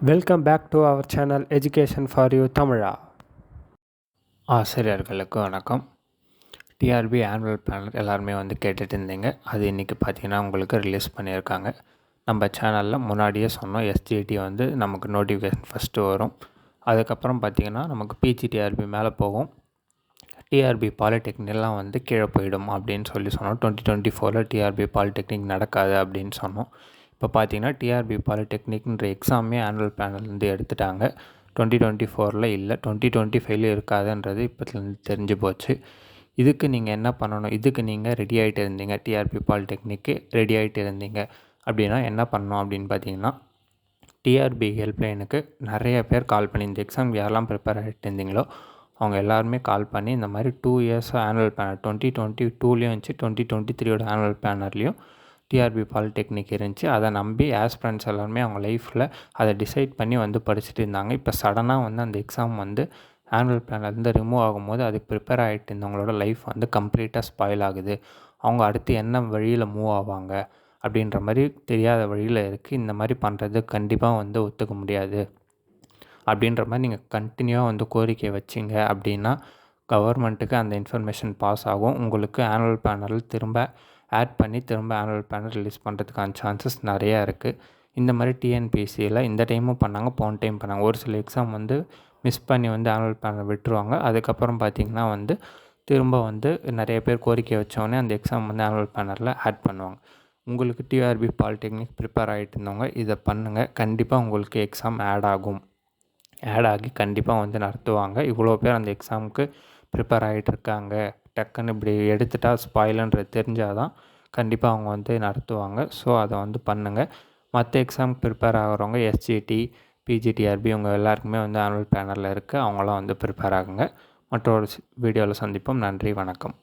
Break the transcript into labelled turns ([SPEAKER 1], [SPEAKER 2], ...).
[SPEAKER 1] Welcome back to our channel education for you Tamizha. ஆசிரியர்களுக்கு வணக்கம். TRP annual planar எல்லாருமே கேட்டுட்டு இருந்தீங்க. அது இன்றைக்கி பார்த்திங்கன்னா உங்களுக்கு ரிலீஸ் பண்ணியிருக்காங்க. நம்ம சேனலில் முன்னாடியே சொன்னோம், எஸ்ஜிடி நமக்கு நோட்டிஃபிகேஷன் ஃபஸ்ட்டு வரும். அதுக்கப்புறம் பார்த்திங்கன்னா நமக்கு பிஜிடிஆர்பி மேலே போகும். டிஆர்பி பாலிடெக்னிக்லாம் கீழே போயிடும் அப்படின்னு சொன்னோம். 2024 டிஆர்பி பாலிடெக்னிக் நடக்காது அப்படின்னு சொன்னோம். இப்போ பார்த்திங்கன்னா டிஆர்பி பாலிடெக்னிக்ன்ற எக்ஸாமே ஆனுவல் பிளான்லேருந்து எடுத்துட்டாங்க. 2024 இல்லை, 2025 இருக்காதுன்றது இப்போத்துலேருந்து தெரிஞ்சு போச்சு. இதுக்கு நீங்கள் என்ன பண்ணணும், இதுக்கு நீங்கள் ரெடி ஆகிட்டு இருந்தீங்க, டிஆர்பி பாலிடெக்னிக்கு ரெடி ஆகிட்டு இருந்தீங்க அப்படின்னா என்ன பண்ணணும் அப்படின்னு பார்த்தீங்கன்னா, டிஆர்பி ஹெல்ப்லைனுக்கு நிறைய பேர் கால் பண்ணி இந்த எக்ஸாம் யாரெல்லாம் ப்ரிப்பேர் ஆகிட்டு இருந்தீங்களோ அவங்க எல்லாருமே கால் பண்ணி இந்த மாதிரி 2 இயர்ஸ் ஆனுவல் பிளானர் 2022லேயும் இருந்துச்சு, 2023 ஆனுவல் பிளானர்லேயும் டிஆர்பி பாலிடெக்னிக் இருந்துச்சு. அதை நம்பி ஆஸ்பிரண்ட்ஸ் எல்லாருமே அவங்க லைஃப்பில் அதை டிசைட் பண்ணி படிச்சுட்டு இருந்தாங்க. இப்போ சடனாக அந்த எக்ஸாம் ஆனுவல் பிளான்லேருந்து ரிமூவ் ஆகும்போது அதுக்கு ப்ரிப்பேர் ஆகிட்டு இருந்தவங்களோட லைஃப் கம்ப்ளீட்டாக ஸ்பாயில் ஆகுது. அவங்க அடுத்து என்ன வழியில் மூவ் ஆவாங்க அப்படின்ற மாதிரி தெரியாத வழியில் இருக்குது. இந்த மாதிரி பண்ணுறது கண்டிப்பாக ஒத்துக்க முடியாது. அப்படின்ற மாதிரி நீங்கள் கண்டினியூவாக கோரிக்கை வச்சிங்க அப்படின்னா கவர்மெண்ட்டுக்கு அந்த இன்ஃபர்மேஷன் பாஸ் ஆகும். உங்களுக்கு ஆனுவல் பிளானரில் திரும்ப ஆட் பண்ணி திரும்ப ஆனுவல் பிளானர் ரிலீஸ் பண்ணுறதுக்கான சான்சஸ் நிறையா இருக்குது. இந்த மாதிரி டிஎன்பிஎஸ்சியில் இந்த டைமும் பண்ணாங்க, போன டைம் பண்ணாங்க. ஒரு சில எக்ஸாம் மிஸ் பண்ணி ஆனுவல் பிளானர் விட்டுருவாங்க. அதுக்கப்புறம் பார்த்திங்கன்னா திரும்ப நிறைய பேர் கோரிக்கை வச்சோடனே அந்த எக்ஸாம் ஆனுவல் பிளானரில் ஆட் பண்ணுவாங்க. உங்களுக்கு டிஆர்பி பாலிடெக்னிக் ப்ரிப்பேர் ஆகிட்டு இருந்தவங்க இதை பண்ணுங்கள். கண்டிப்பாக உங்களுக்கு எக்ஸாம் ஆட் ஆகி கண்டிப்பாக நடத்துவாங்க. இவ்வளோ பேர் அந்த எக்ஸாமுக்கு ப்ரிப்பேர் ஆகிட்டுருக்காங்க, டக்குன்னு இப்படி எடுத்துட்டா ஸ்பாயிலுன்றது தெரிஞ்சால் தான் கண்டிப்பாக அவங்க நடத்துவாங்க. ஸோ அதை பண்ணுங்கள். மற்ற எக்ஸாமுக்கு ப்ரிப்பேர் ஆகிறவங்க எஸ்ஜிடி, பிஜிடிஆர்பி இவங்க எல்லாருக்குமே ஆனுவல் பிளானரில் இருக்குது. அவங்களாம் ப்ரிப்பேர் ஆகுங்க. மற்றொரு வீடியோவில் சந்திப்போம். நன்றி, வணக்கம்.